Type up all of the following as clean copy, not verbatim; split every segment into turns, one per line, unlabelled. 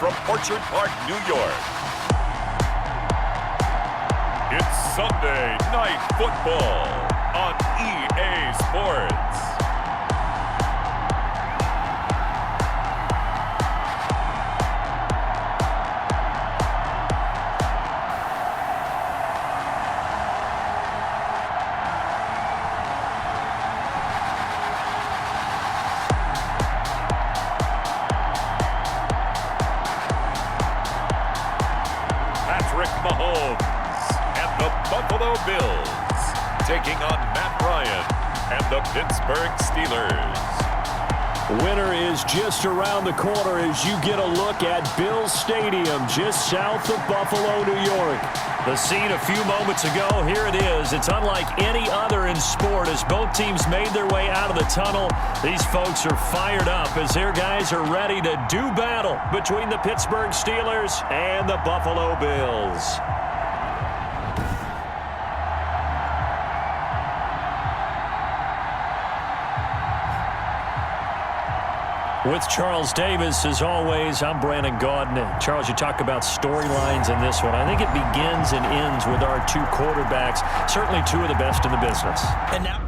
from Orchard Park, New York. It's Sunday Night Football on EA Sports. Mahomes and the Buffalo Bills taking on Matt Ryan and the Pittsburgh Steelers.
Winter is just around the corner as you get a look at Bills Stadium just south of Buffalo, New York. The scene a few moments ago, here it is. It's unlike any other in sport as both teams made their way out of the tunnel. These folks are fired up as their guys are ready to do battle between the Pittsburgh Steelers and the Buffalo Bills. With Charles Davis, as always, I'm Brandon Gaudin. Charles, you talk about storylines in this one. I think it begins and ends with our two quarterbacks, certainly two of the best in the business.
And now,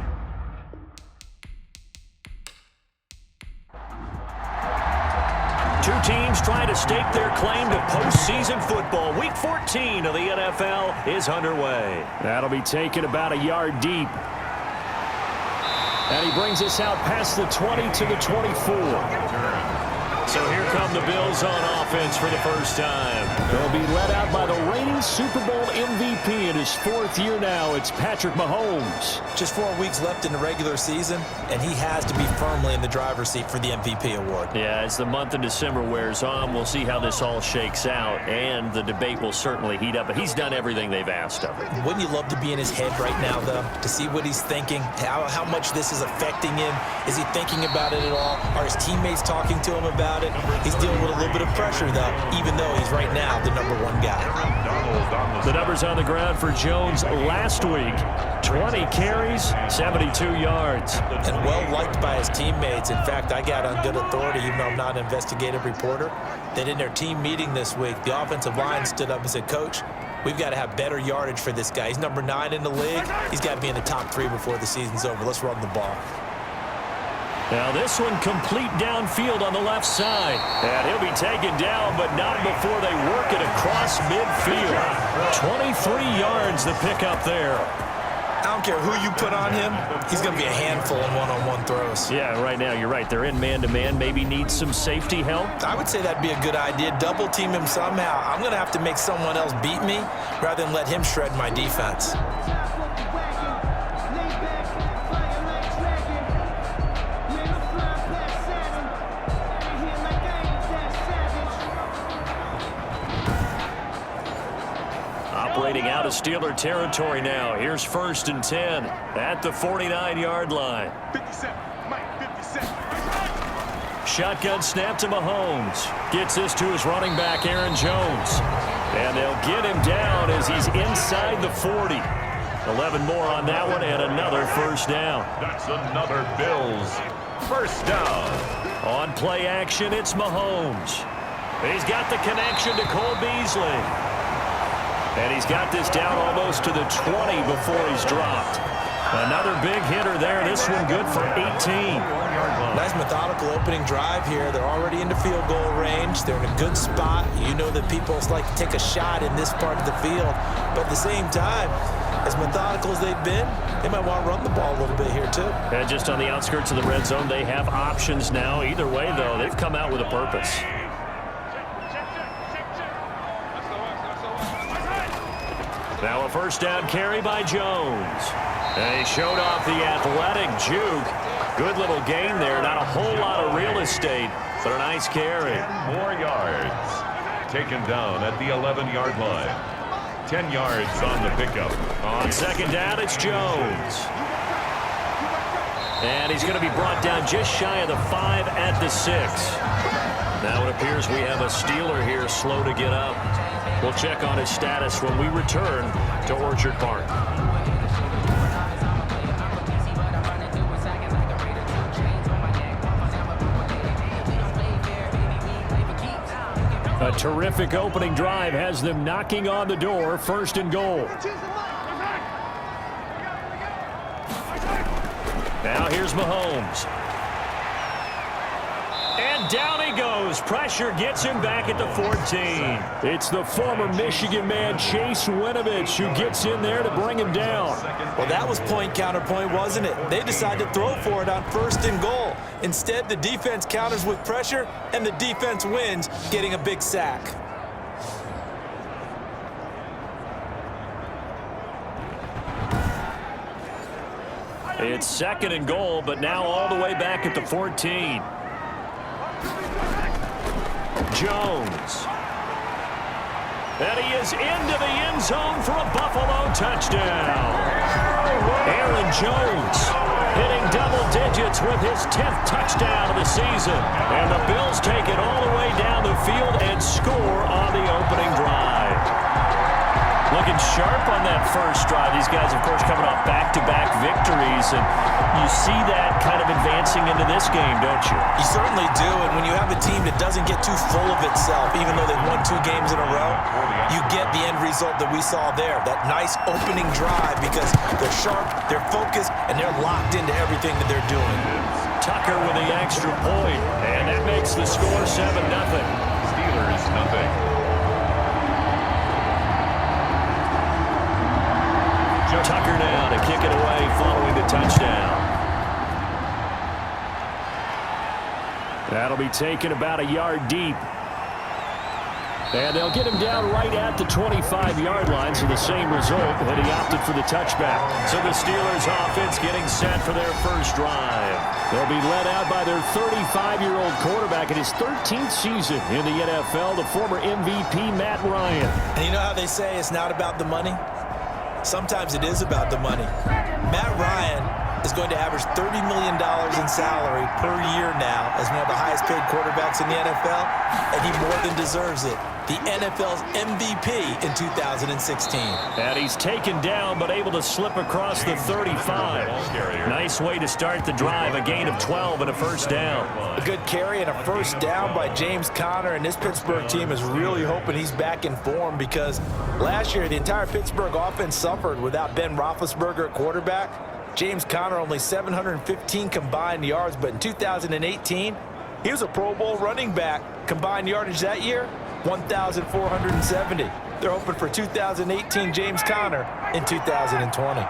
two teams trying to stake their claim to postseason football. Week 14 of the NFL is underway. That'll be taken about a yard deep. And he brings us out past the 20 to the 24. So here come the Bills on offense for the first time. They'll be led out by the reigning Super Bowl MVP in his fourth year now. It's Patrick Mahomes.
just 4 weeks left in the regular season, and he has to be firmly in the driver's seat for the MVP award.
Yeah, as the month of December wears on, we'll see how this all shakes out, and the debate will certainly heat up. But he's done everything they've asked of him.
Wouldn't you love to be in his head right now, though, to see what he's thinking, how much this is affecting him? Is he thinking about it at all? Are his teammates talking to him about it? He's dealing with a little bit of pressure, though, even though he's right now the #1 guy.
The numbers on the ground for Jones last week: 20 carries, 72 yards.
And well-liked by his teammates. In fact, I got on good authority, even though I'm not an investigative reporter, that in their team meeting this week, the offensive line stood up and said, "Coach, we've got to have better yardage for this guy. He's number 9 in the league. He's got to be in the top 3 before the season's over. Let's run the ball."
Now this one complete downfield on the left side. And he'll be taken down, but not before they work it across midfield. 23 yards the pickup there.
I don't care who you put on him, he's going to be a handful in one-on-one throws.
Yeah, right now you're right. They're in man-to-man. Maybe need some safety help.
I would say that'd be a good idea. Double team him somehow. I'm going to have to make someone else beat me rather than let him shred my defense.
Operating out of Steeler territory now. Here's 1st and 10 at the 49-yard line.
57, Mike, 57.
Shotgun snap to Mahomes. Gets this to his running back, Aaron Jones. And they'll get him down as he's inside the 40. 11 more on that one and another first down.
That's another Bills first down.
On play action, it's Mahomes. He's got the connection to Cole Beasley. And he's got this down almost to the 20 before he's dropped. Another big hitter there. This one good for 18.
Nice methodical opening drive here. They're already into field goal range. They're in a good spot. You know that people like to take a shot in this part of the field. But at the same time, as methodical as they've been, they might want to run the ball a little bit here too.
And just on the outskirts of the red zone, they have options now. Either way, though, they've come out with a purpose. Now a first down carry by Jones. And he showed off the athletic juke. Good little gain there. Not a whole lot of real estate, but a nice carry.
10 more yards. Taken down at the 11-yard line. 10 yards on the pickup.
On second down, it's Jones. And he's going to be brought down just shy of the 5 at the 6. Now it appears we have a Steeler here slow to get up. We'll check on his status when we return to Orchard Park. A terrific opening drive has them knocking on the door, 1st and goal. Now here's Mahomes. And down he goes. Pressure gets him back at the 14. It's the former Michigan man, Chase Winovich, who gets in there to bring him down.
Well, that was point counterpoint, wasn't it? They decided to throw for it on 1st and goal. Instead, the defense counters with pressure, and the defense wins, getting a big sack.
It's 2nd and goal, but now all the way back at the 14. Jones. And he is into the end zone for a Buffalo touchdown. Aaron Jones hitting double digits with his 10th touchdown of the season. And the Bills take it all the way down the field and score on the opening drive. Looking sharp on that first drive. These guys, of course, coming off back-to-back victories, and you see that kind of advancing into this game, don't you?
You certainly do, and when you have a team that doesn't get too full of itself, even though they've won 2 games in a row, you get the end result that we saw there, that nice opening drive, because they're sharp, they're focused, and they're locked into everything that they're doing.
Tucker with the extra point, and that makes the score 7-0.
Steelers, nothing.
Tucker now to kick it away following the touchdown. That'll be taken about a yard deep. And they'll get him down right at the 25-yard line, so the same result, and he opted for the touchback. So the Steelers offense getting set for their first drive. They'll be led out by their 35-year-old quarterback in his 13th season in the NFL, the former MVP, Matt Ryan.
And you know how they say it's not about the money? Sometimes it is about the money. Matt Ryan is going to average $30 million in salary per year now as one of the highest paid quarterbacks in the NFL, and he more than deserves it. The NFL's MVP in 2016.
And he's taken down but able to slip across the 35. Nice way to start the drive, a gain of 12 and a first down.
A good carry and a first down by James Conner, and this Pittsburgh team is really hoping he's back in form because last year the entire Pittsburgh offense suffered without Ben Roethlisberger at quarterback. James Conner only 715 combined yards, but in 2018, he was a Pro Bowl running back. Combined yardage that year, 1,470. They're hoping for 2018 James Conner in 2020.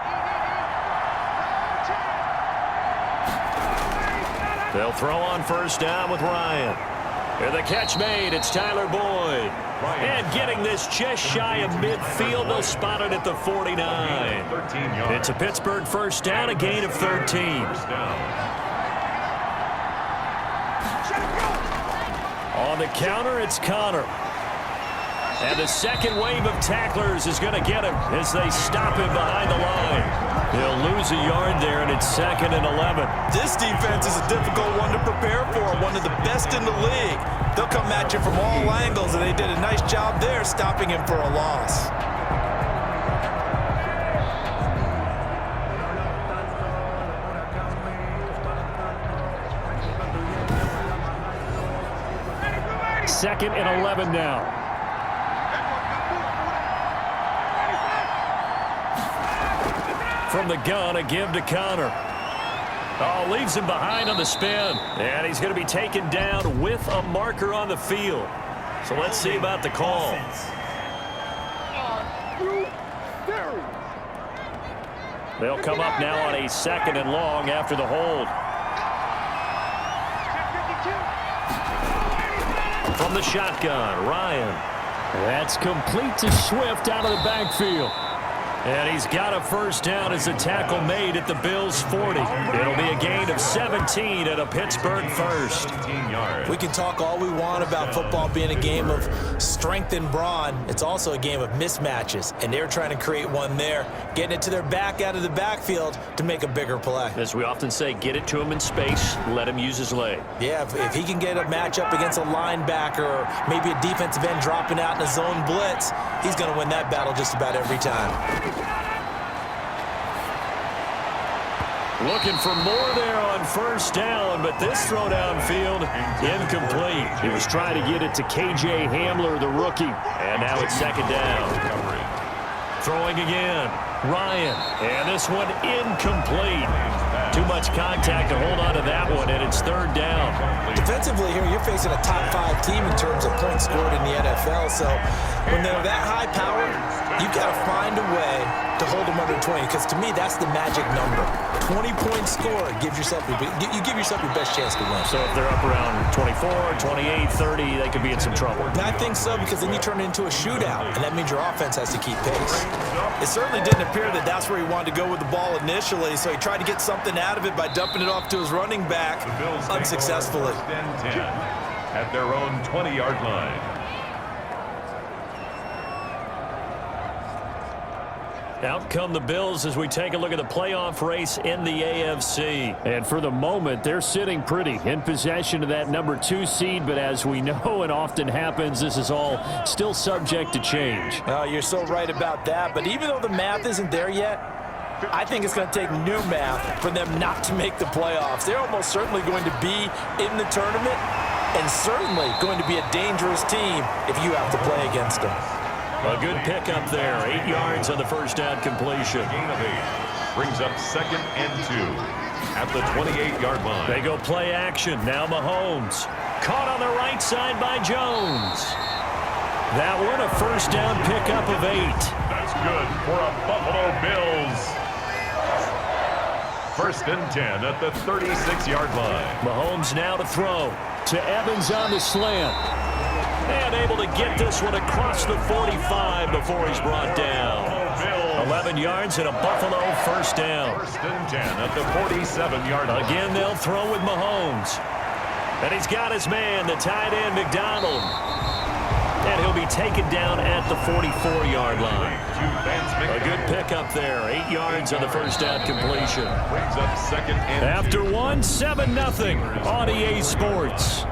They'll throw on first down with Ryan. And the catch made, it's Tyler Boyd. And getting this just shy of midfield, they'll spot it at the 49. It's a Pittsburgh first down, a gain of 13. On the counter, it's Conner. And the second wave of tacklers is going to get him as they stop him behind the line. He'll lose a yard there, and it's 2nd and 11.
This defense is a difficult one to prepare for, one of the best in the league. They'll come at you from all angles, and they did a nice job there stopping him for a loss.
Second and 11 now. From the gun, a give to Conner. Oh, leaves him behind on the spin. And he's going to be taken down with a marker on the field. So let's see about the call. They'll come up now on a 2nd and long after the hold. From the shotgun, Ryan. That's complete to Swift out of the backfield. And he's got a first down as a tackle made at the Bills' 40. It'll be a gain of 17 at a Pittsburgh first.
We can talk all we want about football being a game of strength and brawn. It's also a game of mismatches, and they're trying to create one there, getting it to their back out of the backfield to make a bigger play.
As we often say, get it to him in space, let him use his leg.
Yeah, if he can get a matchup against a linebacker or maybe a defensive end dropping out in a zone blitz, he's going to win that battle just about every time.
Looking for more there on first down, but this throw downfield, incomplete. He was trying to get it to K.J. Hamler, the rookie. And now it's second down. Throwing again. Ryan. And this one incomplete. Too much contact to hold on to that one, and it's third down.
Defensively here, you're facing a top 5 team in terms of points scored in the NFL. So when they're that high powered, you've got to find a way to hold them under 20, because to me, that's the magic number. 20-point score, you give yourself your best chance to win.
So if they're up around 24, 28, 30, they could be in some trouble.
And I think so, because then you turn it into a shootout, and that means your offense has to keep pace. It certainly didn't appear that that's where he wanted to go with the ball initially, so he tried to get something out of it by dumping it off to his running back unsuccessfully.
At their own 20-yard line.
Out come the Bills as we take a look at the playoff race in the AFC. And for the moment, they're sitting pretty in possession of that number 2 seed. But as we know, it often happens, this is all still subject to change.
Oh, you're so right about that. But even though the math isn't there yet, I think it's going to take new math for them not to make the playoffs. They're almost certainly going to be in the tournament and certainly going to be a dangerous team if you have to play against them.
A good pickup there. 8 yards on the first down completion.
Gain of 8. Brings up 2nd and 2 at the 28-yard line.
They go play action. Now Mahomes. Caught on the right side by Jones. That one a first down pickup of 8.
That's good for a Buffalo Bills. 1st and 10 at the 36-yard line.
Mahomes now to throw. To Evans on the slant. And able to get this one across the 45 before he's brought down. 11 yards and a Buffalo first down.
1st and 10 at the 47-yard line.
Again, they'll throw with Mahomes. And he's got his man, the tight end, McDonald. And he'll be taken down at the 44-yard line. A good pickup there. 8 yards on the first down completion.
Brings up 2nd and
After 1, 7-0 on EA Sports.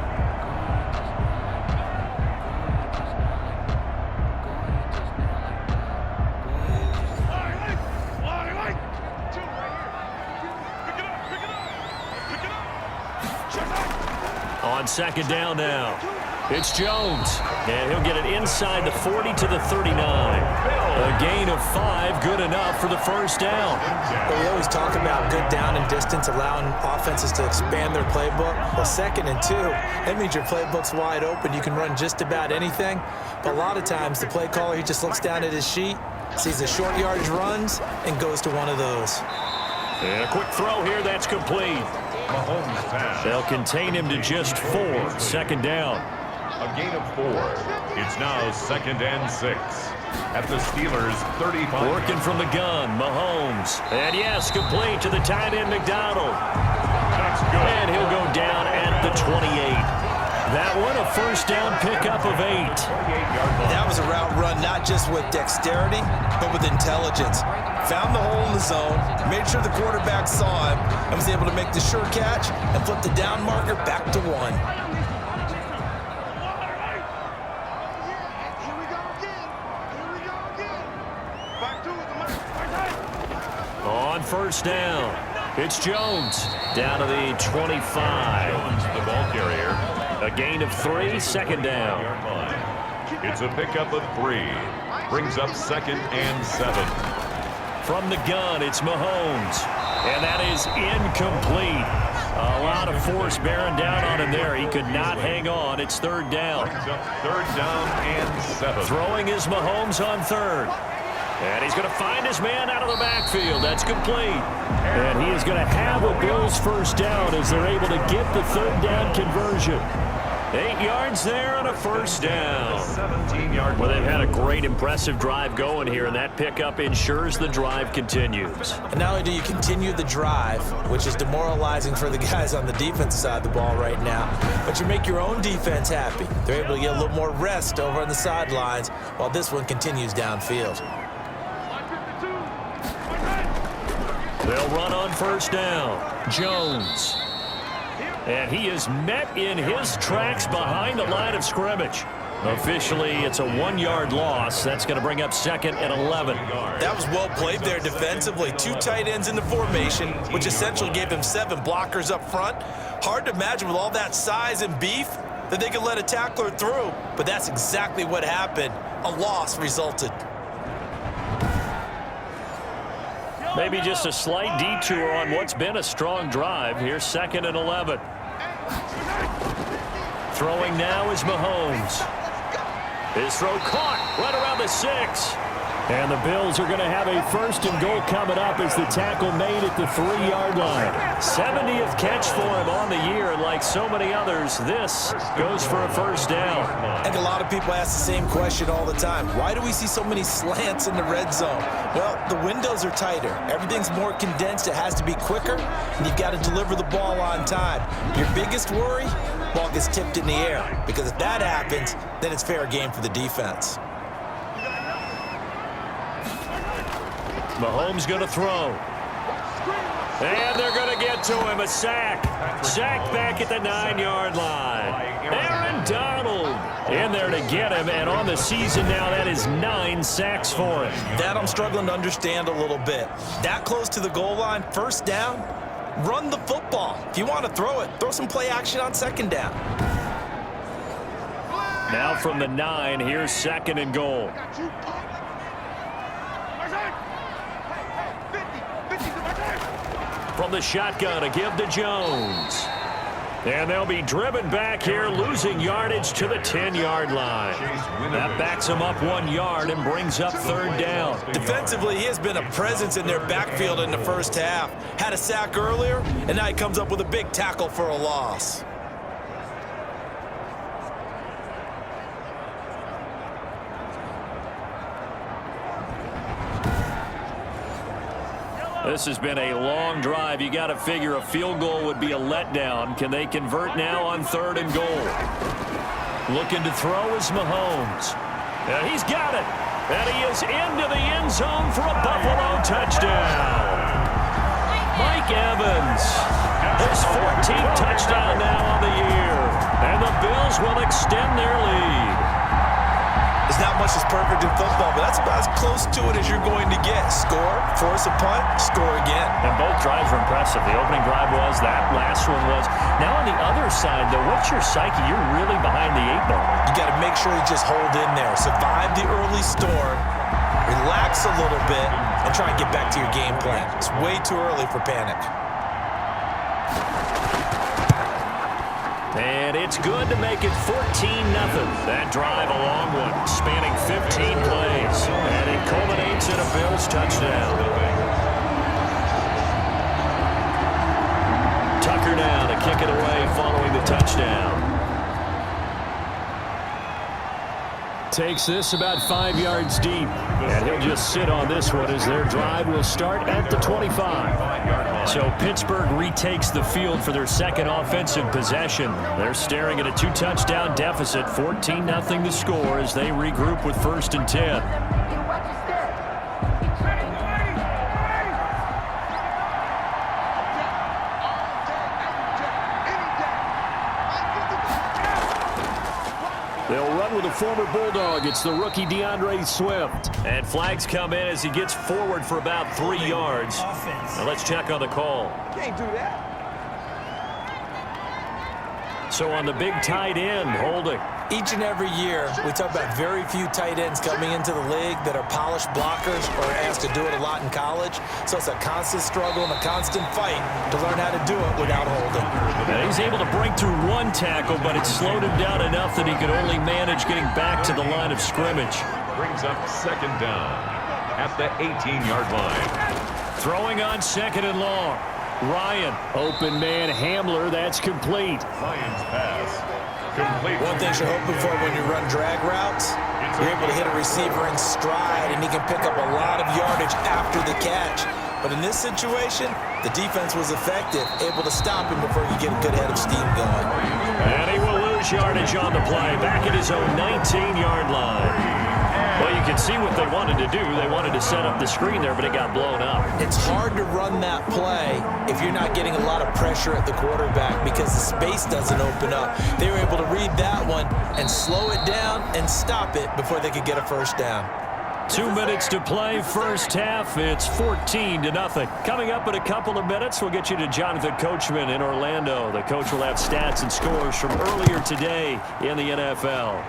On second down now, it's Jones, and he'll get it inside the 40 to the 39. A gain of 5, good enough for the first down.
Well, we always talk about good down and distance, allowing offenses to expand their playbook. Well, 2nd and 2, that means your playbook's wide open. You can run just about anything, but a lot of times the play caller, he just looks down at his sheet, sees the short yardage runs, and goes to one of those.
And a quick throw here, that's complete.
Mahomes pass.
They'll contain him to just 4. Second down.
A gain of 4. It's now 2nd and 6 at the Steelers' 35.
Working from the gun, Mahomes. And yes, complete to the tight end, McDonald.
That's good.
And he'll go down at the 28. That one a first down pickup of 8.
28-yard line.
That was a route run not just with dexterity, but with intelligence. Found the hole in the zone, made sure the quarterback saw him, and was able to make the sure catch and flip the down marker back to 1.
On first down, it's Jones down to the 25.
Jones, the ball carrier.
A gain of 3, second down.
It's a pickup of 3. Brings up 2nd and 7.
From the gun, it's Mahomes. And that is incomplete. A lot of force bearing down on him there. He could not hang on. It's third down.
Brings up 3rd down and 7.
Throwing is Mahomes on 3rd. And he's going to find his man out of the backfield. That's complete. And he is going to have a Bills first down as they're able to get the third down conversion. 8 yards there on a first down.
17-yard.
Well, they've had a great, impressive drive going here, and that pickup ensures the drive continues.
And not only do you continue the drive, which is demoralizing for the guys on the defensive side of the ball right now, but you make your own defense happy. They're able to get a little more rest over on the sidelines while this one continues downfield.
They'll run on first down. Jones. And he is met in his tracks behind the line of scrimmage. Officially, it's a 1-yard loss. That's going to bring up 2nd and 11.
That was well played there defensively. 2 tight ends in the formation, which essentially gave them 7 blockers up front. Hard to imagine with all that size and beef that they could let a tackler through, but that's exactly what happened. A loss resulted.
Maybe just a slight detour on what's been a strong drive. Here's 2nd and 11. Throwing now is Mahomes. His throw caught right around the 6. And the Bills are going to have a 1st and goal coming up as the tackle made at the 3-yard line. 70th catch for him on the year, and like so many others, this goes for a 1st down.
I think a lot of people ask the same question all the time. Why do we see so many slants in the red zone? Well, the windows are tighter. Everything's more condensed. It has to be quicker, and you've got to deliver the ball on time. Your biggest worry? Ball gets tipped in the air, because if that happens, then it's fair game for the defense.
Mahomes going to throw. And they're going to get to him. A sack. Sack back at the 9-yard line. Aaron Donald in there to get him. And on the season now, that is 9 sacks for him.
That I'm struggling to understand a little bit. That close to the goal line, 1st down, run the football. If you want to throw it, throw some play action on 2nd down.
Now from the 9, here's 2nd and goal. From the shotgun, a give to Jones. And they'll be driven back here, losing yardage to the 10-yard line. That backs them up 1 yard and brings up 3rd down.
Defensively, he has been a presence in their backfield in the 1st half. Had a sack earlier, and now he comes up with a big tackle for a loss.
This has been a long drive. You got to figure a field goal would be a letdown. Can they convert now on 3rd and goal? Looking to throw is Mahomes. And he's got it. And he is into the end zone for a Buffalo touchdown. Mike Evans, his 14th touchdown now on the year. And the Bills will extend their lead.
There's not much that's perfect in football, but that's about as close to it as you're going to get. Score, force a punt, score again.
And both drives were impressive. The opening drive was, that last one was. Now on the other side, though, what's your psyche? You're really behind the 8 ball.
You got to make sure you just hold in there. Survive the early storm, relax a little bit, and try and get back to your game plan. It's way too early for panic.
And it's good to make it 14-0. That drive, a long one, spanning 15 plays. And it culminates in a Bills touchdown. Tucker now to kick it away following the touchdown. Takes this about 5 yards deep. And he'll just sit on this one as their drive will start at the 25. So Pittsburgh retakes the field for their 2nd offensive possession. They're staring at a 2-touchdown deficit, 14-0 the score as they regroup with 1st and 10. They'll run with a former Bulldog. It's the rookie DeAndre Swift. And flags come in as he gets forward for about 3 yards. Now let's check on the call.
Can't do that.
So on the big tight end, holding.
Each and every year, we talk about very few tight ends coming into the league that are polished blockers or asked to do it a lot in college. So it's a constant struggle and a constant fight to learn how to do it without holding.
And he's able to break through 1 tackle, but it slowed him down enough that he could only manage getting back to the line of scrimmage.
Brings up 2nd down at the 18-yard line.
Throwing on 2nd and long. Ryan, open man, Hamler, that's complete.
Ryan's pass. Complete.
One thing you're hoping for when you run drag routes, you're able to hit a receiver in stride, and he can pick up a lot of yardage after the catch. But in this situation, the defense was effective, able to stop him before you get a good head of steam going.
And he will lose yardage on the play, back at his own 19-yard line. Well, you can see what they wanted to do. They wanted to set up the screen there, but it got blown up.
It's hard to run that play if you're not getting a lot of pressure at the quarterback because the space doesn't open up. They were able to read that one and slow it down and stop it before they could get a first down.
2 minutes to play, first half. It's 14-0. Coming up in a couple of minutes, we'll get you to Jonathan Coachman in Orlando. The coach will have stats and scores from earlier today in the NFL.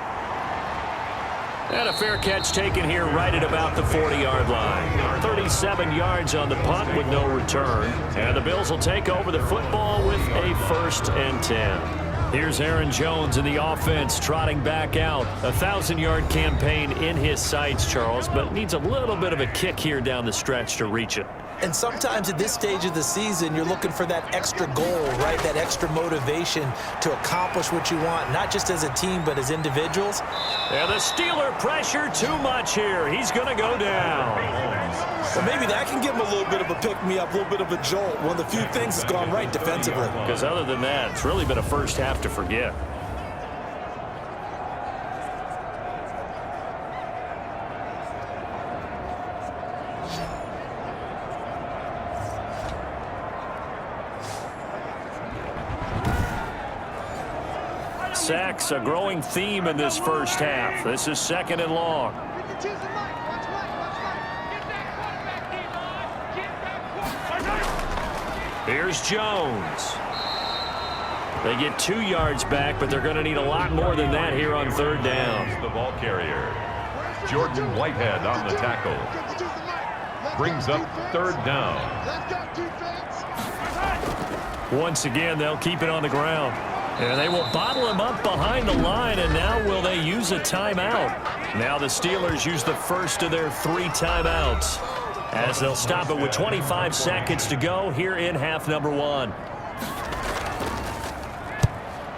And a fair catch taken here right at about the 40-yard line. 37 yards on the punt with no return. And the Bills will take over the football with a 1st and 10. Here's Aaron Jones in the offense trotting back out. A 1,000-yard campaign in his sights, Charles, but needs a little bit of a kick here down the stretch to reach it.
And sometimes at this stage of the season, you're looking for that extra goal, right? That extra motivation to accomplish what you want, not just as a team, but as individuals.
And the Steeler pressure too much here. He's going to go down.
Well, maybe that can give him a little bit of a pick-me-up, a little bit of a jolt. One of the few things that's gone right defensively.
Because other than that, it's really been a first half to forget. Sacks, a growing theme in this first half. This is 2nd and long. Here's Jones. They get 2 yards back, but they're going to need a lot more than that here on 3rd down.
The ball carrier, Jordan Whitehead on the tackle. Brings up 3rd down.
Once again, they'll keep it on the ground. And they will bottle him up behind the line, and now will they use a timeout? Now the Steelers use the first of their 3 timeouts as they'll stop it with 25 seconds to go here in half number 1.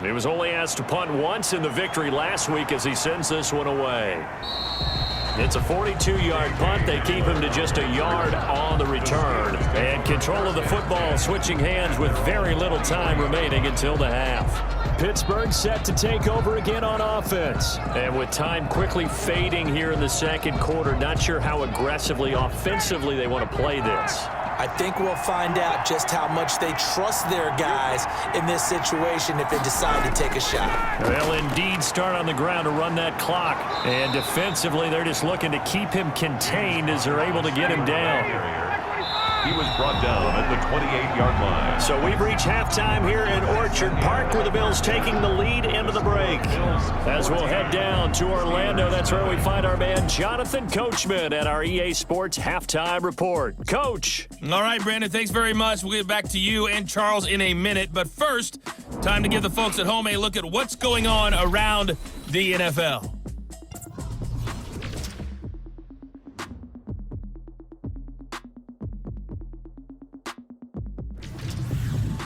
He was only asked to punt once in the victory last week as he sends this one away. It's a 42-yard punt. They keep him to just a yard on the return. And control of the football switching hands with very little time remaining until the half. Pittsburgh set to take over again on offense. And with time quickly fading here in the 2nd quarter, not sure how aggressively, offensively they want to play this.
I think we'll find out just how much they trust their guys in this situation if they decide to take a shot.
They'll indeed start on the ground to run that clock. And defensively, they're just looking to keep him contained as they're able to get him down.
He was brought down at the 28-yard line.
So we've reached halftime here in Orchard Park with the Bills taking the lead into the break. As we'll head down to Orlando, that's where we find our man Jonathan Coachman at our EA Sports Halftime Report. Coach.
All right, Brandon, thanks very much. We'll get back to you and Charles in a minute. But first, time to give the folks at home a look at what's going on around the NFL.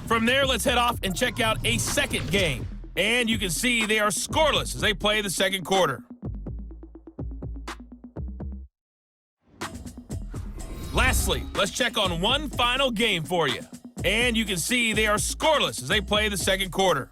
From there, let's head off and check out a second game. And you can see they are scoreless as they play the 2nd quarter. Lastly, let's check on one final game for you. And you can see they are scoreless as they play the 2nd quarter.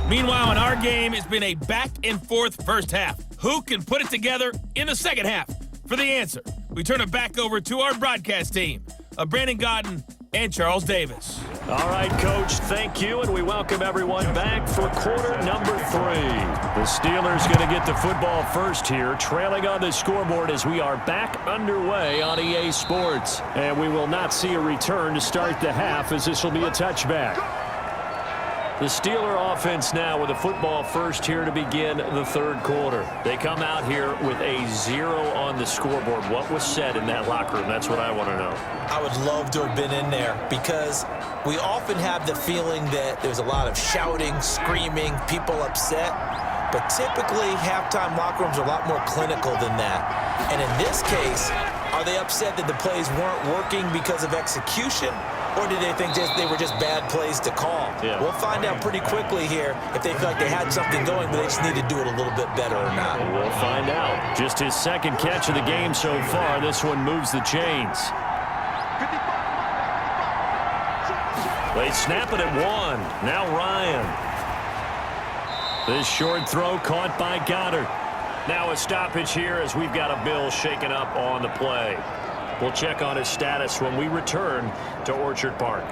Meanwhile, in our game, it's been a back-and-forth first half. Who can put it together in the 2nd half? For the answer, we turn it back over to our broadcast team of Brandon Godden and Charles Davis.
All right, Coach, thank you, and we welcome everyone back for quarter number 3. The Steelers going to get the football first here, trailing on the scoreboard as we are back underway on EA Sports. And we will not see a return to start the half as this will be a touchback. The Steeler offense now with the football first here to begin the 3rd quarter. They come out here with a 0 on the scoreboard. What was said in that locker room? That's what I want to know.
I would love to have been in there because we often have the feeling that there's a lot of shouting, screaming, people upset. But typically, halftime locker rooms are a lot more clinical than that. And in this case, are they upset that the plays weren't working because of execution? Or did they think they were just bad plays to call?
Yeah.
We'll find out pretty quickly here if they feel like they had something going, but they just need to do it a little bit better or not.
We'll find out. Just his 2nd catch of the game so far. This one moves the chains. They snap it at 1. Now Ryan. This short throw caught by Goddard. Now a stoppage here as we've got a Bill shaken up on the play. We'll check on his status when we return to Orchard Park.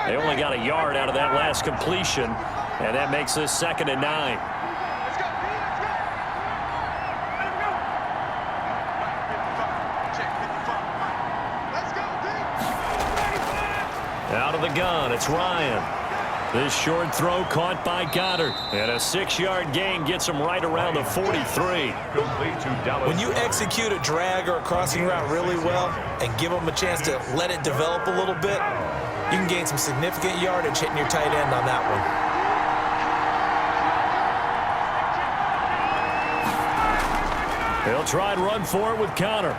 They only got a yard out of that last completion, and that makes this 2nd and 9.
Let's go, B, let's go. Let him go. Check 55. Let's go, B.
Out of the gun, it's Ryan. This short throw caught by Goddard, and a 6-yard gain gets him right around the 43.
When you execute a drag or a crossing route really well and give them a chance to let it develop a little bit, you can gain some significant yardage hitting your tight end on that
one. They'll try and run for it with Connor.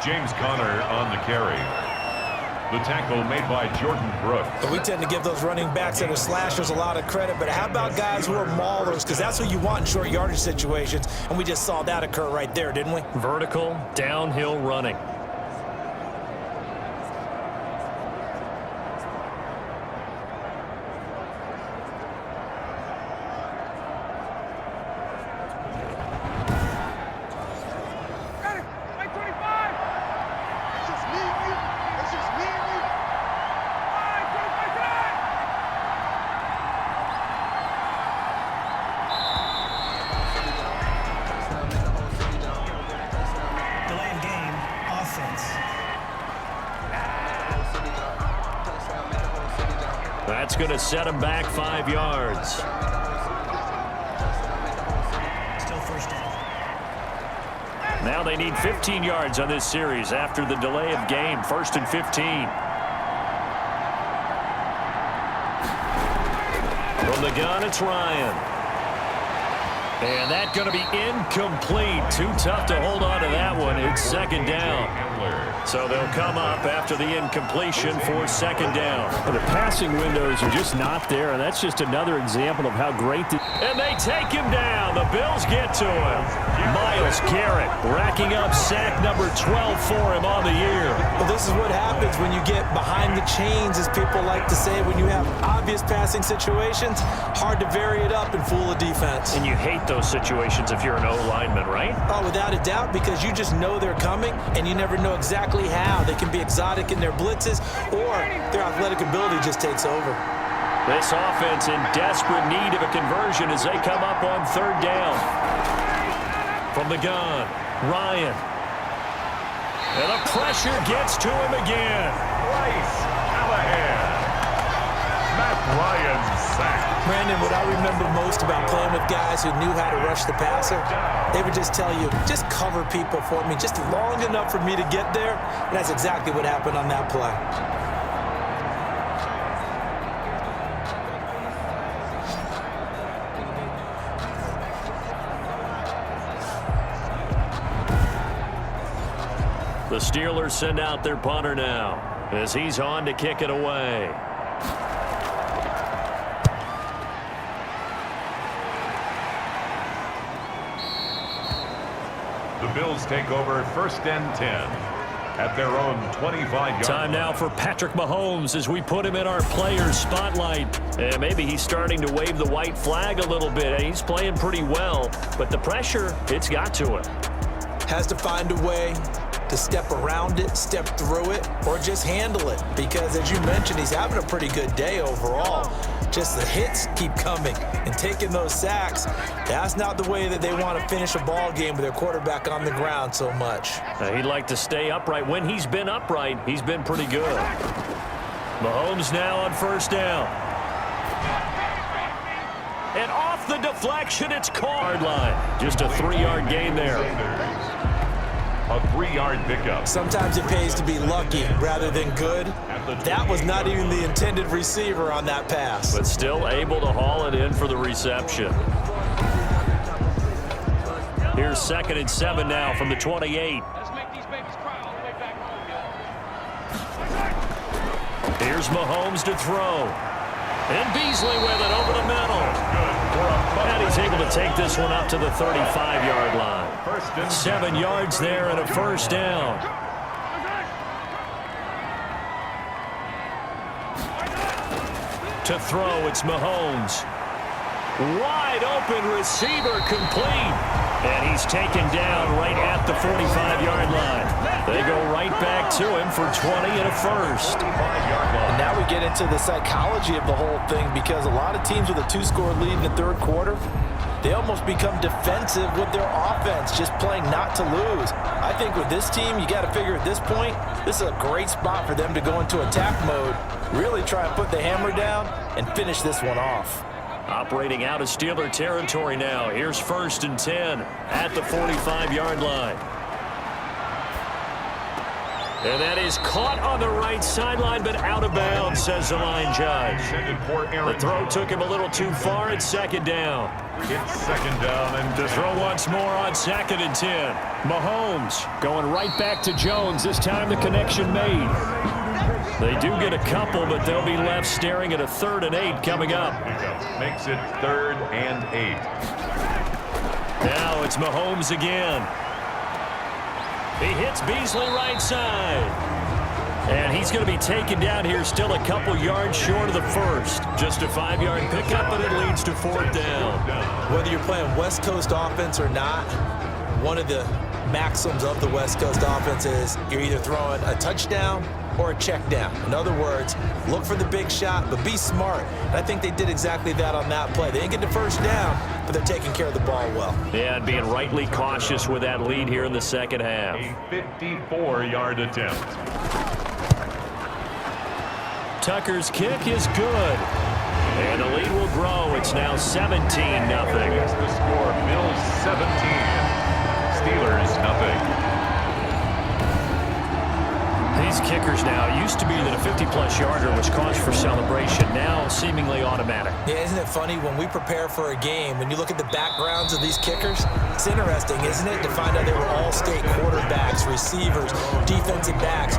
James Conner on the carry. The tackle made by Jordan Brooks.
But we tend to give those running backs that are slashers a lot of credit, but how about guys who are maulers? Because that's what you want in short yardage situations, and we just saw that occur right there, didn't we?
Vertical, downhill running. That's going to set him back 5 yards.
Still first down.
Now they need 15 yards on this series after the delay of game. 1st and 15. From the gun, it's Ryan. And that's going to be incomplete. Too tough to hold on to that one. It's 2nd down. So they'll come up after the incompletion for 2nd down.
The passing windows are just not there, and that's just another example of how great the...
And they take him down. The Bills get to him. Myles Garrett racking up sack number 12 for him on the year.
Well, this is what happens when you get behind the chains, as people like to say. When you have obvious passing situations, hard to vary it up and fool a defense.
And you hate those situations if you're an O-lineman, right?
Oh, without a doubt, because you just know they're coming, and you never know exactly how. They can be exotic in their blitzes, or their athletic ability just takes over.
This offense in desperate need of a conversion as they come up on 3rd down. From the gun, Ryan. And the pressure gets to him again.
Bryce Callahan. Matt Ryan sacked.
Brandon, what I remember most about playing with guys who knew how to rush the passer, they would just tell you, just cover people for me, just long enough for me to get there. And that's exactly what happened on that play.
The Steelers send out their punter now as he's on to kick it away.
The Bills take over 1st and 10 at their own 25-yard
Time now for Patrick Mahomes as we put him in our players' spotlight. And maybe he's starting to wave the white flag a little bit. He's playing pretty well, but the pressure, it's got to him.
Has to find a way to step around it, step through it, or just handle it. Because as you mentioned, he's having a pretty good day overall. Just the hits keep coming and taking those sacks. That's not the way that they want to finish a ball game with their quarterback on the ground so much.
He'd like to stay upright. When he's been upright, he's been pretty good. Mahomes now on 1st down. And off the deflection, it's caught. Line. Just a 3-yard gain there.
A 3-yard pickup.
Sometimes it pays to be lucky rather than good. That was not even the intended receiver on that pass.
But still able to haul it in for the reception. Here's 2nd and 7 now from the 28.
Let's make these babies cry all the way back home, yo.
Here's Mahomes to throw. And Beasley with it over the middle. And he's able to take this one up to the 35-yard line. 7 yards there and a first down. To throw, it's Mahomes. Wide open receiver, complete. And he's taken down right at the 45-yard line. They go right back to him for 20 and a first.
And now we get into the psychology of the whole thing, because a lot of teams with a 2-score lead in the third quarter, they almost become defensive with their offense, just playing not to lose. I think with this team, you got to figure at this point, this is a great spot for them to go into attack mode, really try and put the hammer down and finish this one off.
Operating out of Steeler territory now. Here's 1st and 10 at the 45-yard line. And that is caught on the right sideline, but out of bounds, says the line judge. The throw took him a little too far at 2nd down.
It's 2nd down and
To throw once more on 2nd and 10. Mahomes going right back to Jones. This time the connection made. They do get a couple, but they'll be left staring at a 3rd and 8 coming up.
makes it 3rd and 8.
Now it's Mahomes again. He hits Beasley right side. And he's going to be taken down here, still a couple yards short of the first. Just a 5-yard pickup, and it leads to 4th down.
Whether you're playing West Coast offense or not, one of the maxims of the West Coast offense is you're either throwing a touchdown or a check down. In other words, look for the big shot, but be smart. And I think they did exactly that on that play. They didn't get the first down, but they're taking care of the ball well.
Yeah, and being rightly cautious with that lead here in the second half.
A 54-yard attempt.
Tucker's kick is good. And the lead will grow. It's now 17-0.
That's the score. Bills 17. Steelers nothing.
These kickers now, used to be that a 50-plus yarder was cause for celebration, now seemingly automatic.
Yeah, isn't it funny when we prepare for a game, when you look at the backgrounds of these kickers, it's interesting, isn't it, to find out they were all-state quarterbacks, receivers, defensive backs,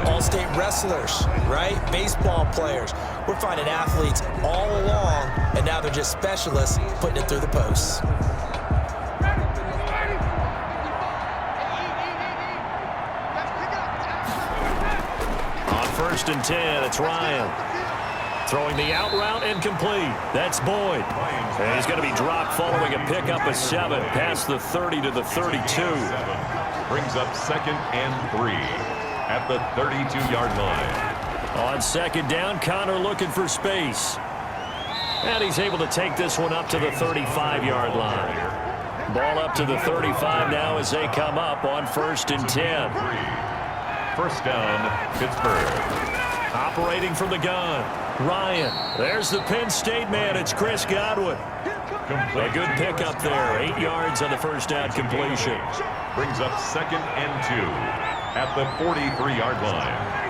all-state wrestlers, right? Baseball players. We're finding athletes all along, and now they're just specialists putting it through the posts.
On 1st and 10, it's Ryan. Throwing the out route incomplete. That's Boyd. And he's going to be dropped following a pickup of 7 past the 30 to the 32.
Brings up 2nd and 3 at the 32-yard line.
On 2nd down, Connor looking for space. And he's able to take this one up to the 35-yard line. Ball up to the 35 now as they come up on 1st and 10.
1st down, Pittsburgh.
Operating from the gun, Ryan. There's the Penn State man. It's Chris Godwin. A good pickup there. 8 yards on the 1st down completion.
Brings up 2nd and 2 at the 43-yard line.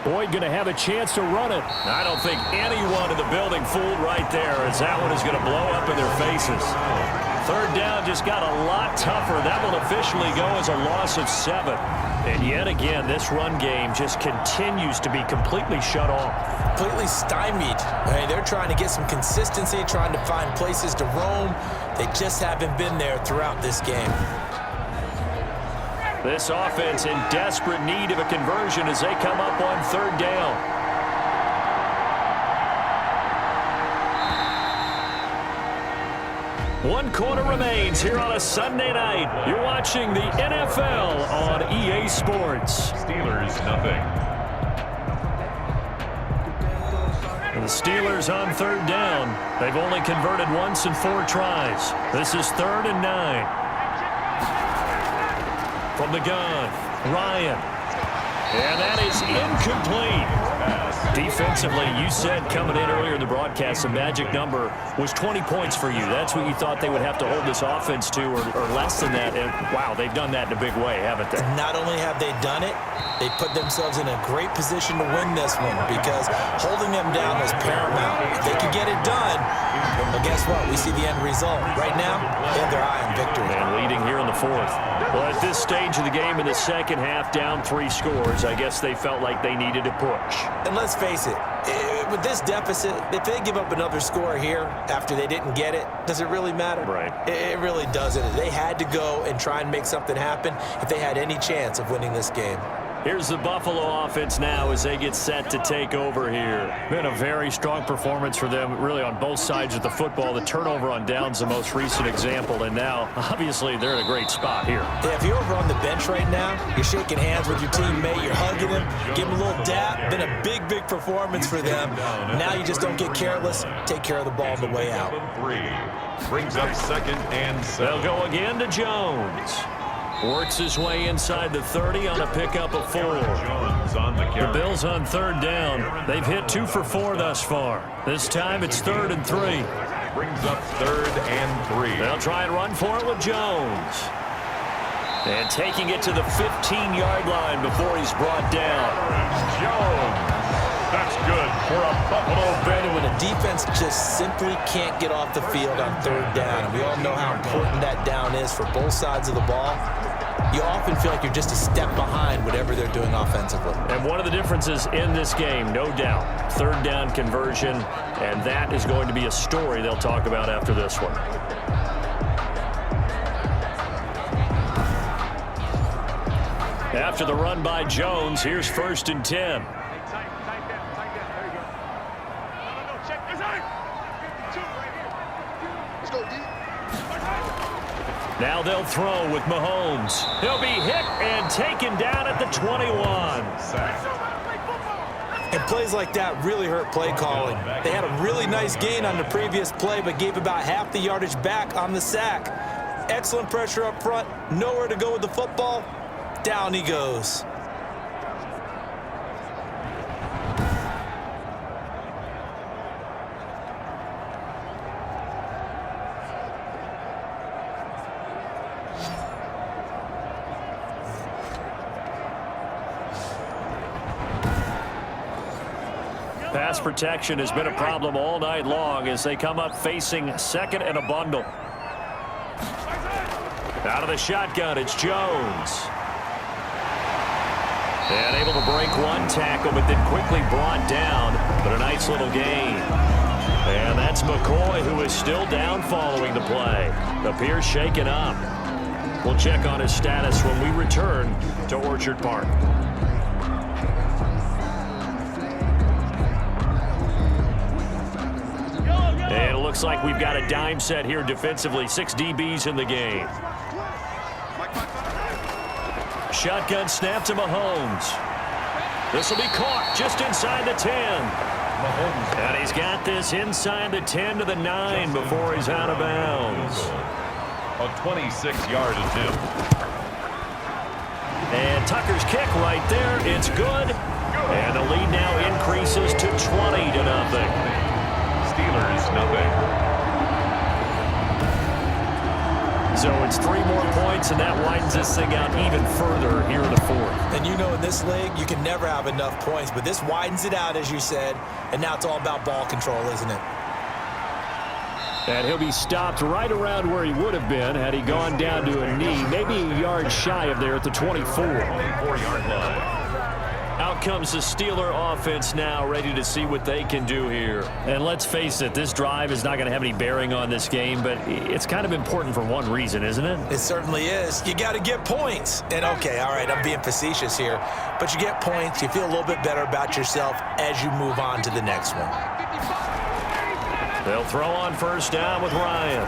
Boyd going to have a chance to run it. I don't think anyone in the building fooled right there, as that one is going to blow up in their faces. 3rd down just got a lot tougher. That will officially go as a loss of 7. And yet again, this run game just continues to be completely shut off.
Completely stymied. I mean, they're trying to get some consistency, trying to find places to roam. They just haven't been there throughout this game.
This offense in desperate need of a conversion as they come up on 3rd down. One quarter remains here on a Sunday night. You're watching the NFL on EA Sports.
Steelers nothing.
The Steelers on 3rd down. They've only converted once in 4 tries. This is 3rd and 9. From the gun, Ryan. And that is incomplete. Defensively, you said coming in earlier in the broadcast, the magic number was 20 points for you. That's what you thought they would have to hold this offense to, or less than that. And wow, they've done that in a big way, haven't they?
Not only have they done it, they put themselves in a great position to win this one, because holding them down was paramount. If they could get it done, well, guess what? We see the end result. Right now, they have their eye on victory.
And leading here in the fourth. Well, at this stage of the game in the second half, down 3 scores, I guess they felt like they needed to push.
And let's face it, with this deficit, if they give up another score here after they didn't get it, does it really matter?
Right.
It really doesn't. They had to go and try and make something happen if they had any chance of winning this game.
Here's the Buffalo offense now as they get set to take over here.
Been a very strong performance for them, really, on both sides of the football. The turnover on downs the most recent example, and now, obviously, they're in a great spot here.
Yeah, if you're over on the bench right now, you're shaking hands with your teammate, you're hugging him, give him a little dap. Been a big, big performance for them. Now you just don't get careless. Take care of the ball on the way out.
7-3. Brings up 2nd and 7.
They'll go again to Jones. Works his way inside the 30 on a pickup of 4.
Jones on the carry.
The Bills on 3rd down. They've hit 2 for 4 thus far. This time it's 3rd and 3.
Brings up 3rd and 3.
They'll try and run for it with Jones. And taking it to the 15-yard line before he's brought down.
Jones. That's good for a Buffalo
Brandon, when a defense just simply can't get off the field on 3rd down, and we all know how important that down is for both sides of the ball, you often feel like you're just a step behind whatever they're doing offensively.
And one of the differences in this game, no doubt, 3rd down conversion, and that is going to be a story they'll talk about after this one. After the run by Jones, here's 1st and 10. Now they'll throw with Mahomes. He'll be hit and taken down at the 21.
And plays like that really hurt play calling. They had a really nice gain on the previous play, but gave about half the yardage back on the sack. Excellent pressure up front. Nowhere to go with the football. Down he goes.
Pass protection has been a problem all night long as they come up facing 2nd and a bundle. Out of the shotgun, it's Jones. And able to break 1 tackle, but then quickly brought down. But a nice little gain. And that's McCoy, who is still down following the play. Appears shaken up. We'll check on his status when we return to Orchard Park. And it looks like we've got a dime set here defensively. 6 DBs in the game. Shotgun snap to Mahomes. This will be caught just inside the 10.
Mahomes.
And he's got this inside the 10 to the 9 before he's out of bounds.
A 26-yard attempt.
And Tucker's kick right there. It's good. And the lead now increases to 20-0.
Steelers, nothing.
So it's 3 more points, and that widens this thing out even further here in the fourth.
And you know in this league, you can never have enough points, but this widens it out, as you said, and now it's all about ball control, isn't it?
And he'll be stopped right around where he would have been had he gone down to a knee, maybe a yard shy of there at the 24.
24-yard line.
Out comes the Steeler offense now, ready to see what they can do here. And let's face it, this drive is not going to have any bearing on this game, but it's kind of important for one reason, isn't it?
It certainly is. You got to get points. And okay, all right, I'm being facetious here, but you get points, you feel a little bit better about yourself as you move on to the next one.
They'll throw on 1st down with Ryan.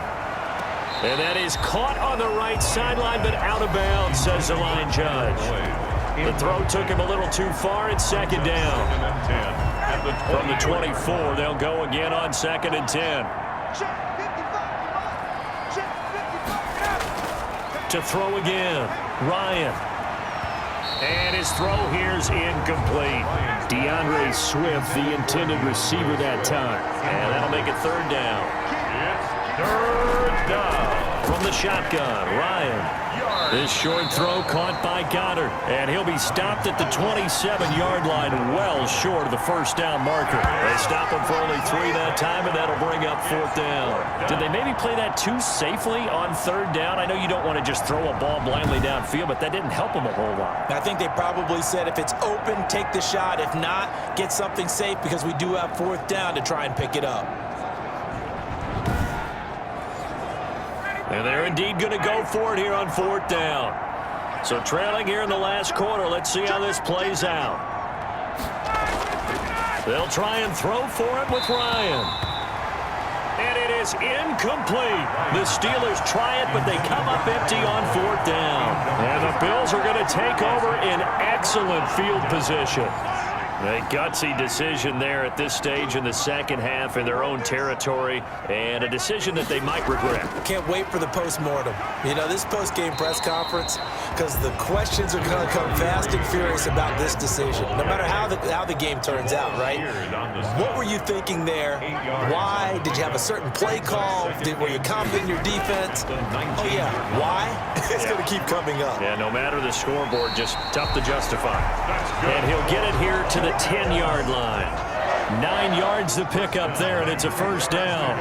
And that is caught on the right sideline, but out of bounds, says the line judge. The throw took him a little too far. It's 2nd down. From the 24, they'll go again on 2nd and 10. To throw again, Ryan. And his throw here's incomplete. DeAndre Swift, the intended receiver that time. And that'll make it 3rd down.
It's 3rd down.
from the shotgun. Ryan. This short throw caught by Goddard. And he'll be stopped at the 27-yard line, well short of the first down marker. They stop him for only 3 that time, and that'll bring up 4th down. Did they maybe play that too safely on 3rd down? I know you don't want to just throw a ball blindly downfield, but that didn't help them a whole lot.
I think they probably said if it's open, take the shot. If not, get something safe because we do have 4th down to try and pick it up.
And they're indeed going to go for it here on 4th down. So trailing here in the last quarter. Let's see how this plays out. They'll try and throw for it with Ryan. And it is incomplete. The Steelers try it, but they come up empty on 4th down. And the Bills are going to take over in excellent field position. A gutsy decision there at this stage in the second half in their own territory, and a decision that they might regret.
Can't wait for the post-mortem. You know, this post-game press conference, because the questions are going to come fast and furious about this decision, no matter how the game turns out, right? What were you thinking there? Why? Did you have a certain play call? Were you confident in your defense? Oh, yeah. Why? It's going to keep coming up.
Yeah, no matter the scoreboard, just tough to justify. And he'll get it here to the 10-yard line. 9 yards to pick up there, and it's a 1st down.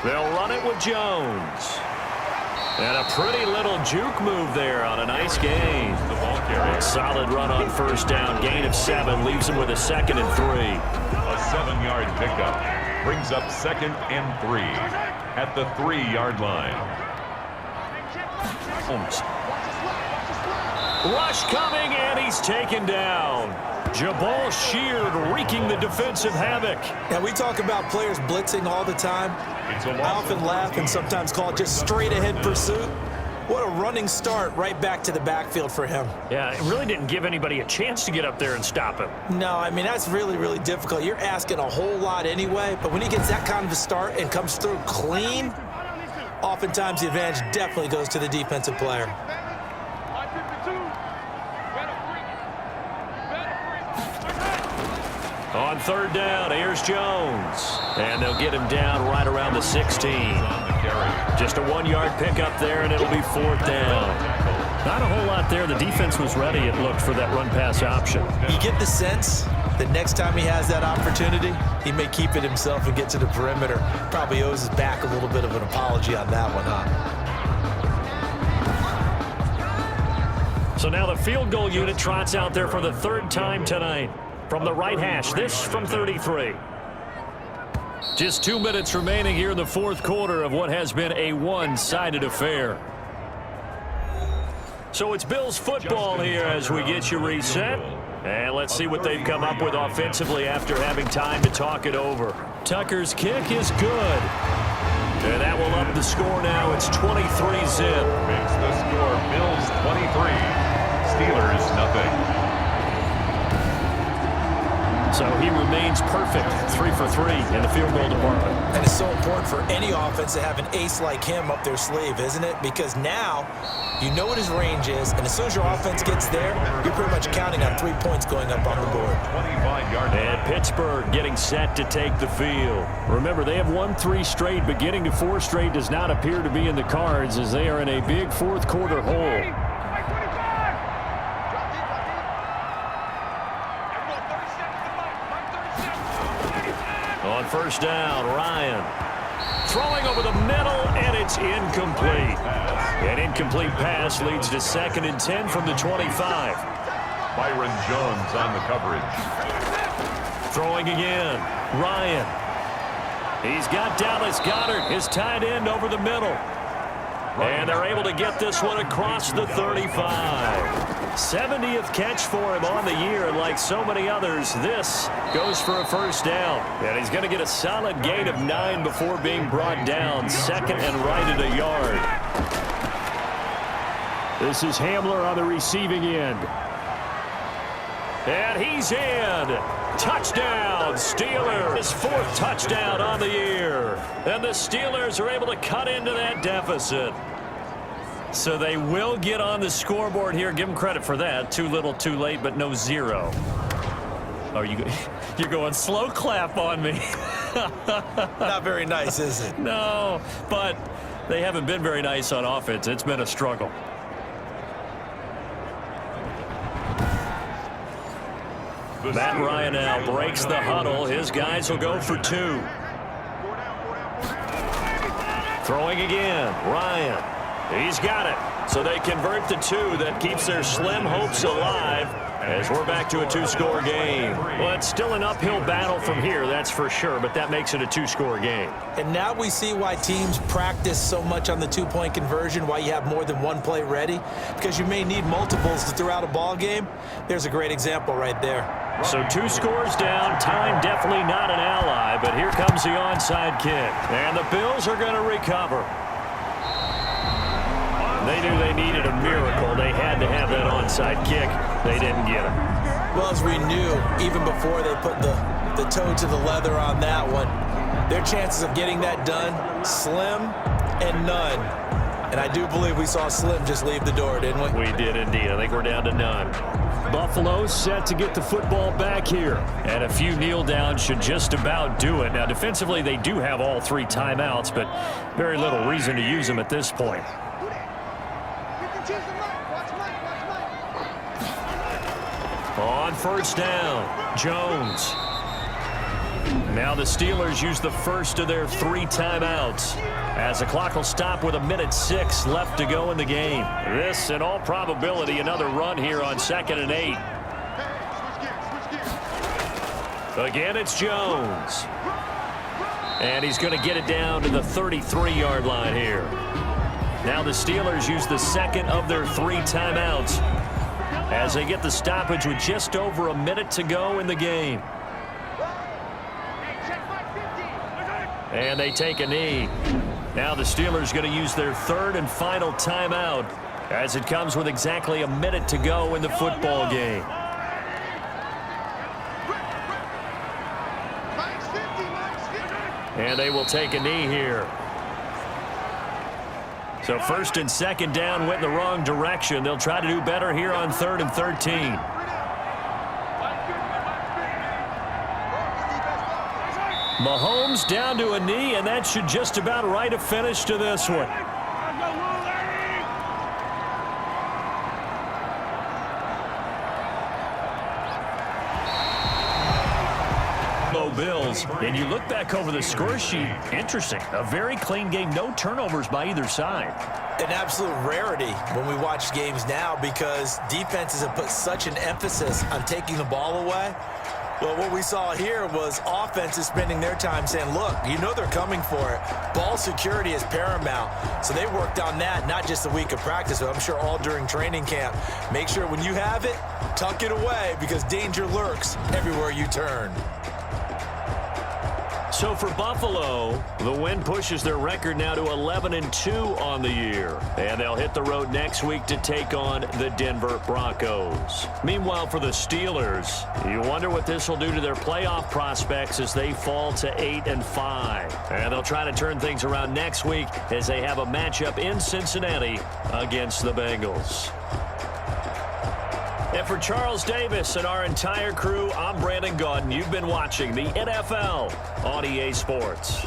They'll run it with Jones. And a pretty little juke move there on a nice gain. Solid run on 1st down. Gain of 7 leaves him with a 2nd and 3.
A 7-yard pickup brings up 2nd and 3 at the 3-yard line.
Mahomes. Rush coming, and he's taken down. Jabal Sheard wreaking the defensive havoc.
Now, we talk about players blitzing all the time. I often laugh and sometimes call it just straight-ahead pursuit. What a running start right back to the backfield for him.
Yeah, it really didn't give anybody a chance to get up there and stop him.
No, I mean, that's really, really difficult. You're asking a whole lot anyway, but when he gets that kind of a start and comes through clean, oftentimes the advantage definitely goes to the defensive player.
On 3rd down, here's Jones. And they'll get him down right around the 16. Just a 1-yard pickup there, and it'll be 4th down. Not a whole lot there. The defense was ready, it looked, for that run-pass option.
You get the sense that next time he has that opportunity, he may keep it himself and get to the perimeter. Probably owes his back a little bit of an apology on that one, huh?
So now the field goal unit trots out there for the 3rd time tonight. From the right hash, this from 33. Just 2 minutes remaining here in the 4th quarter of what has been a one-sided affair. So it's Bills football here as we get you reset. And let's see what they've come up with offensively after having time to talk it over. Tucker's kick is good. And that will up the score now. It's 23-zip.
Makes the score Bills 23, Steelers nothing.
So he remains perfect, 3 for 3 in the field goal department.
And it's so important for any offense to have an ace like him up their sleeve, isn't it? Because now you know what his range is, and as soon as your offense gets there, you're pretty much counting on 3 points going up on the board.
25-yard
And Pittsburgh getting set to take the field. Remember, they have won 3 straight, but getting to 4 straight does not appear to be in the cards as they are in a big 4th quarter hole. On 1st down, Ryan throwing over the middle, and it's incomplete. An incomplete pass leads to 2nd and 10 from the 25.
Byron Jones on the coverage.
Throwing again, Ryan. He's got Dallas Goedert, his tight end, over the middle. And they're able to get this one across the 35. 70th catch for him on the year, and like so many others, this goes for a 1st down. And he's going to get a solid gain of 9 before being brought down. 2nd and right at a yard. This is Hamler on the receiving end. And he's in. Touchdown, Steelers. His 4th touchdown on the year. And the Steelers are able to cut into that deficit. So they will get on the scoreboard here. Give them credit for that. Too little, too late, but no 0.
Are you're going slow clap on me?
Not very nice, is it?
No, but they haven't been very nice on offense. It's been a struggle. Matt Ryan now breaks the huddle. His guys will go for 2. Throwing again. Ryan. He's got it. So they convert the 2. That keeps their slim hopes alive as we're back to a 2-score game. Well, it's still an uphill battle from here, that's for sure, but that makes it a 2-score game.
And now we see why teams practice so much on the 2-point conversion, why you have more than one play ready, because you may need multiples to throw out a ball game. There's a great example right there.
So 2 scores down, time definitely not an ally, but here comes the onside kick. And the Bills are going to recover. They knew they needed a miracle. They had to have that onside kick. They didn't get it.
Well, as we knew, even before they put the toe to the leather on that one, their chances of getting that done, slim and none. And I do believe we saw Slim just leave the door, didn't we?
We did indeed. I think we're down to none. Buffalo set to get the football back here. And a few kneel downs should just about do it. Now, defensively, they do have all 3 timeouts, but very little reason to use them at this point. On first down, Jones. Now the Steelers use the first of their 3 timeouts as the clock will stop with 1:06 left to go in the game. This, in all probability, another run here on 2nd and 8. Again, it's Jones. And he's going to get it down to the 33-yard line here. Now the Steelers use the second of their 3 timeouts as they get the stoppage with just over a minute to go in the game. And they take a knee. Now the Steelers going to use their 3rd and final timeout as it comes with exactly a minute to go in the football game. And they will take a knee here. So 1st and 2nd down went in the wrong direction. They'll try to do better here on 3rd and 13. Mahomes down to a knee, and that should just about write a finish to this one. Bills, and you look back over the score sheet, interesting. A very clean game, no turnovers by either side.
An absolute rarity when we watch games now because defenses have put such an emphasis on taking the ball away. Well, what we saw here was offenses spending their time saying, look, you know they're coming for it. Ball security is paramount. So they worked on that, not just a week of practice, but I'm sure all during training camp. Make sure when you have it, tuck it away because danger lurks everywhere you turn.
So for Buffalo, the win pushes their record now to 11-2 on the year. And they'll hit the road next week to take on the Denver Broncos. Meanwhile, for the Steelers, you wonder what this will do to their playoff prospects as they fall to 8-5. And they'll try to turn things around next week as they have a matchup in Cincinnati against the Bengals. And for Charles Davis and our entire crew, I'm Brandon Gaudin. You've been watching the NFL on EA Sports.